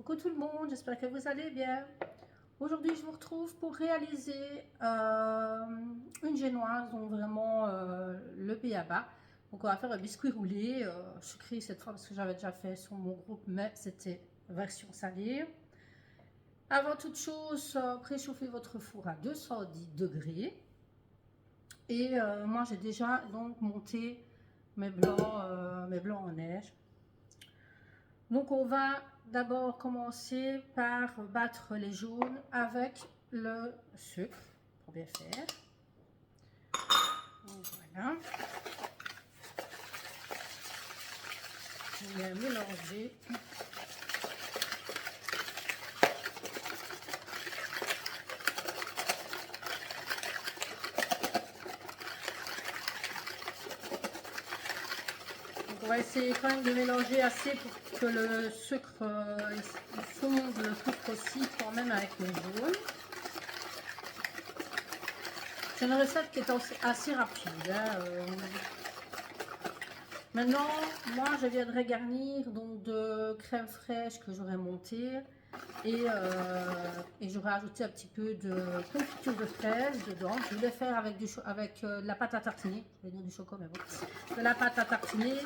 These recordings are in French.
Coucou tout le monde, j'espère que vous allez bien. Aujourd'hui, je vous retrouve pour réaliser une génoise, donc vraiment le b.a.-ba. Donc on va faire un biscuit roulé, sucré cette fois parce que j'avais déjà fait sur mon groupe, mais c'était version salée. Avant toute chose, préchauffez votre four à 210 degrés. Et moi j'ai déjà donc monté mes blancs en neige. Donc on va d'abord commencer par battre les jaunes avec le sucre pour bien faire. Donc voilà. On va mélanger. Donc on va essayer quand même de mélanger assez pour que le sucre fonde le plus possible quand même avec les jaunes. C'est une recette qui est assez rapide. Maintenant, moi je viendrai garnir donc de crème fraîche que j'aurais montée et j'aurais ajouté un petit peu de confiture de fraises dedans. Je vais faire avec, de la pâte à tartiner, je vais dire du chocolat, mais bon, de la pâte à tartiner.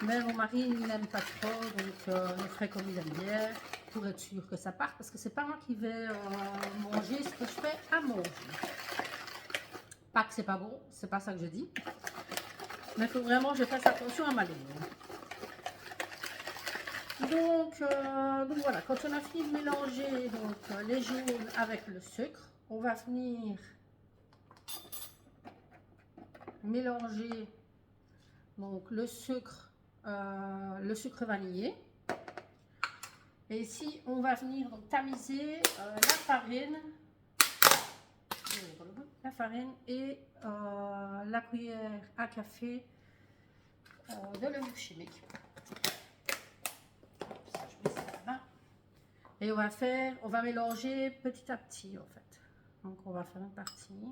Mais mon mari n'aime pas trop, donc je ferai comme il aime bien pour être sûr que ça parte, parce que c'est pas moi qui vais manger ce que je fais à manger. Pas que c'est pas bon, c'est pas ça que je dis. Mais il faut vraiment que je fasse attention à ma ligne. Donc voilà, quand on a fini de mélanger les jaunes avec le sucre, on va venir mélanger donc le sucre vanillé. Et ici, on va venir donc tamiser la farine et la cuillère à café de levure chimique. Et on va mélanger petit à petit en fait. Donc on va faire une partie.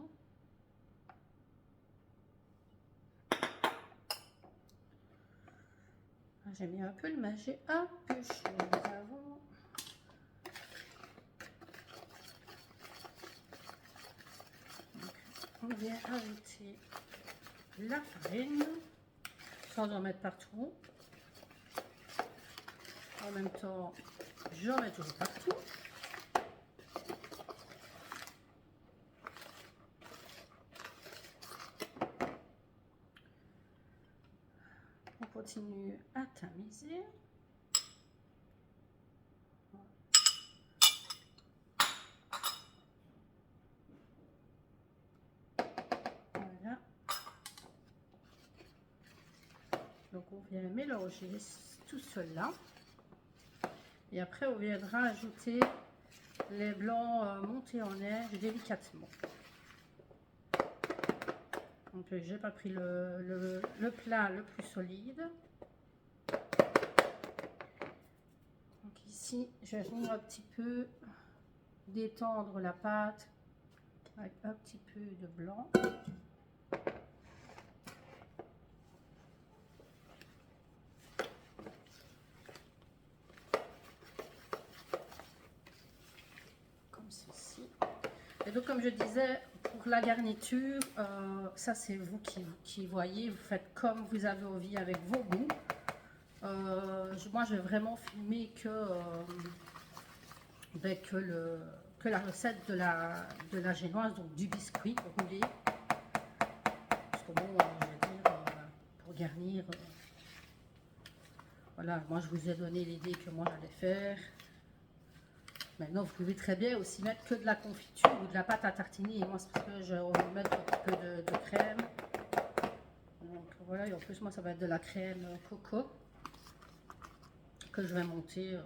J'ai mis un peu le mais j'ai un peu chaud. On vient ajouter la farine sans en mettre partout. En même temps, j'en mets toujours partout. On continue à tamiser. Voilà. Donc on vient mélanger tout cela. Et après, on viendra ajouter les blancs montés en neige délicatement. Donc, j'ai pas pris le plat le plus solide. Donc ici, je vais venir un petit peu détendre la pâte avec un petit peu de blanc. Et donc comme je disais, pour la garniture, ça c'est vous qui voyez, vous faites comme vous avez envie avec vos goûts. Moi je vais vraiment filmer que la recette de la génoise, donc du biscuit roulé. Parce que bon, je vais dire, pour garnir, voilà, moi je vous ai donné l'idée que moi j'allais faire. Maintenant, vous pouvez très bien aussi mettre que de la confiture ou de la pâte à tartiner. Et moi, c'est parce que je vais mettre un petit peu de crème. Donc voilà, et en plus, moi, ça va être de la crème coco que je vais monter.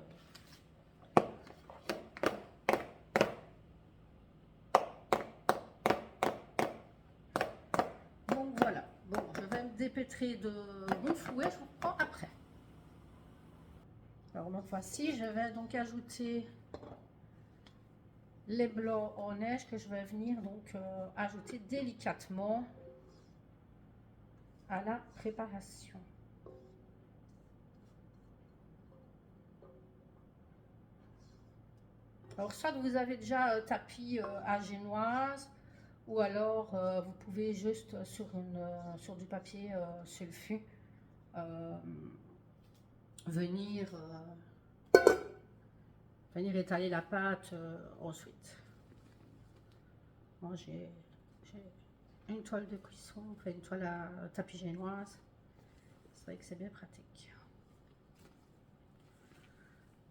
Donc voilà. Bon, je vais me dépêtrer de mon fouet. Je vous reprends après. Alors, donc voici, je vais donc ajouter les blancs en neige que je vais venir donc ajouter délicatement à la préparation. Alors, soit vous avez déjà tapis à génoise, ou alors vous pouvez juste sur du papier sulfu venir, venir étaler la pâte ensuite. Moi, j'ai une toile de cuisson, enfin une toile à tapis génoise. C'est vrai que c'est bien pratique.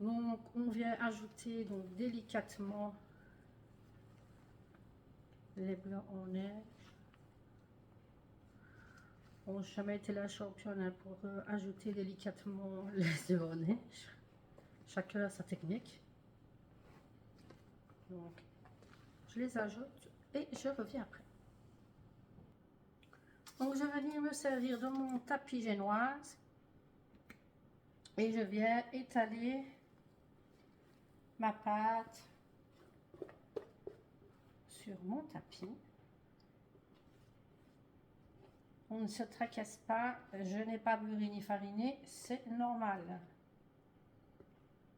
Donc, on vient ajouter donc délicatement les blancs en neige. Bon, j'ai jamais été la championne pour ajouter délicatement les œufs en neige. Chacun a sa technique. Donc, je les ajoute et je reviens après. Donc, je vais venir me servir de mon tapis génoise et je viens étaler ma pâte sur mon tapis. On ne se tracasse pas, je n'ai pas beurré ni fariné, c'est normal.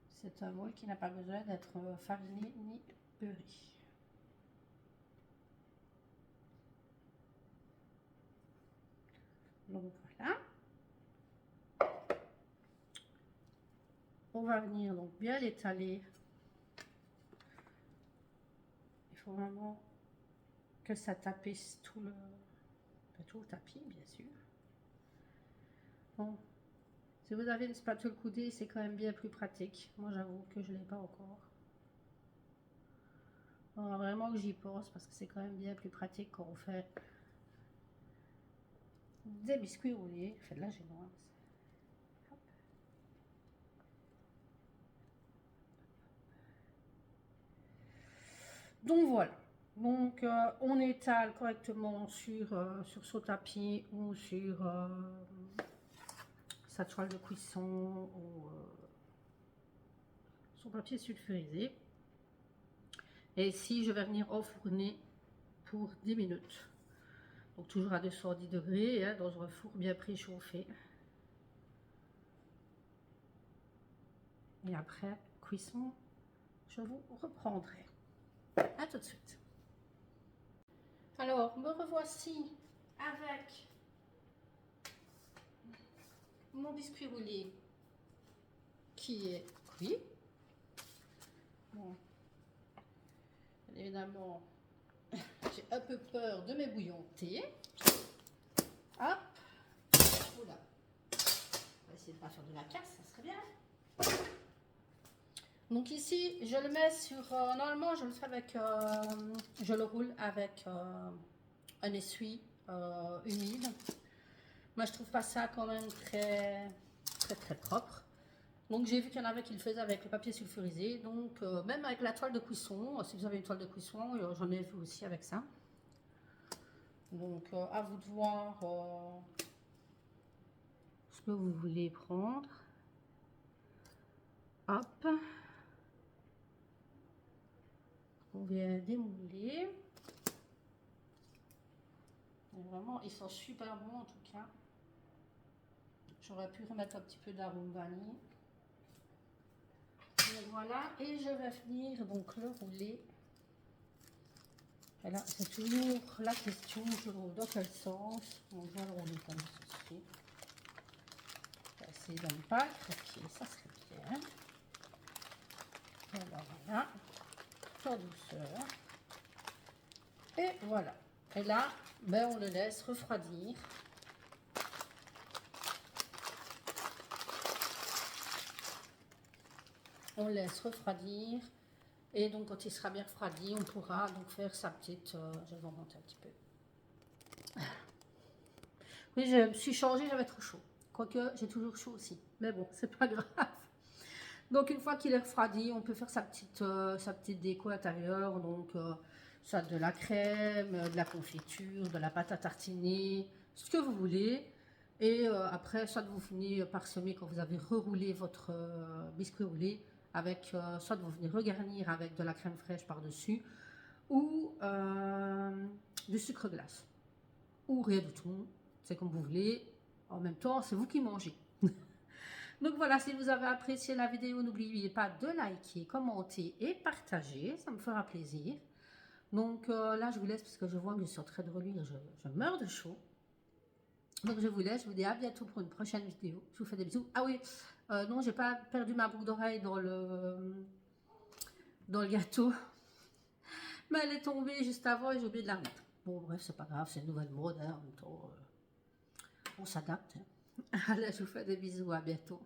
C'est un moule qui n'a pas besoin d'être fariné ni beurré. Donc voilà. On va venir donc bien l'étaler. Il faut vraiment que ça tapisse tout le tapis, bien sûr. Bon, si vous avez une spatule coudée, c'est quand même bien plus pratique. Moi, j'avoue que je ne l'ai pas encore. Bon, vraiment que j'y pense parce que c'est quand même bien plus pratique quand on fait des biscuits roulés, on fait de la génoise. Hop. Donc voilà. Donc on étale correctement sur son tapis ou sur sa toile de cuisson ou son papier sulfurisé. Et ici je vais venir enfourner pour 10 minutes. Donc toujours à 210 degrés, hein, dans un four bien préchauffé. Et après cuisson, je vous reprendrai. À tout de suite. Alors, me revoici avec mon biscuit roulé qui est cuit. Bon, évidemment, j'ai un peu peur de m'ébouillanter. Hop, voilà. On va essayer de ne pas faire de la casse, ça serait bien. Donc ici, je le mets sur... normalement, je le fais avec... je le roule avec un essuie humide. Moi, je trouve pas ça quand même très propre. Donc, j'ai vu qu'il y en avait qui le faisaient avec le papier sulfurisé. Donc, même avec la toile de cuisson, si vous avez une toile de cuisson, j'en ai vu aussi avec ça. Donc, à vous de voir ce que vous voulez prendre. Hop. On vient démouler. Et vraiment, ils sont super bons en tout cas. J'aurais pu remettre un petit peu d'arôme vanille. Et voilà, et je vais venir donc le rouler. Et là, c'est toujours la question, je roule dans quel sens. On va le rouler comme ceci. Je vais essayer de ne pas craquer, ça serait bien. Alors voilà, en douceur. Et voilà. Et là, ben, on le laisse refroidir. On le laisse refroidir. Et donc, quand il sera bien refroidi, on pourra donc faire sa petite... je vais remonter un petit peu. Oui, je me suis changée, j'avais trop chaud. Quoique, j'ai toujours chaud aussi. Mais bon, c'est pas grave. Donc, une fois qu'il est refroidi, on peut faire sa petite déco intérieure. Donc, soit de la crème, de la confiture, de la pâte à tartiner, ce que vous voulez. Et après, soit vous finissez par semer quand vous avez reroulé votre biscuit roulé, avec soit vous venez regarnir avec de la crème fraîche par-dessus, ou du sucre glace, ou rien du tout. C'est comme vous voulez. En même temps, c'est vous qui mangez. Donc voilà, si vous avez apprécié la vidéo, n'oubliez pas de liker, commenter et partager, ça me fera plaisir. Donc là, je vous laisse parce que je vois que je suis en train de relire, je meurs de chaud. Donc je vous laisse, je vous dis à bientôt pour une prochaine vidéo. Je vous fais des bisous. Ah oui, non, j'ai pas perdu ma boucle d'oreille dans le gâteau. Mais elle est tombée juste avant et j'ai oublié de la remettre. Bon, bref, c'est pas grave, c'est une nouvelle mode, hein, en même temps, on s'adapte. Hein. Allez, je vous fais des bisous, à bientôt.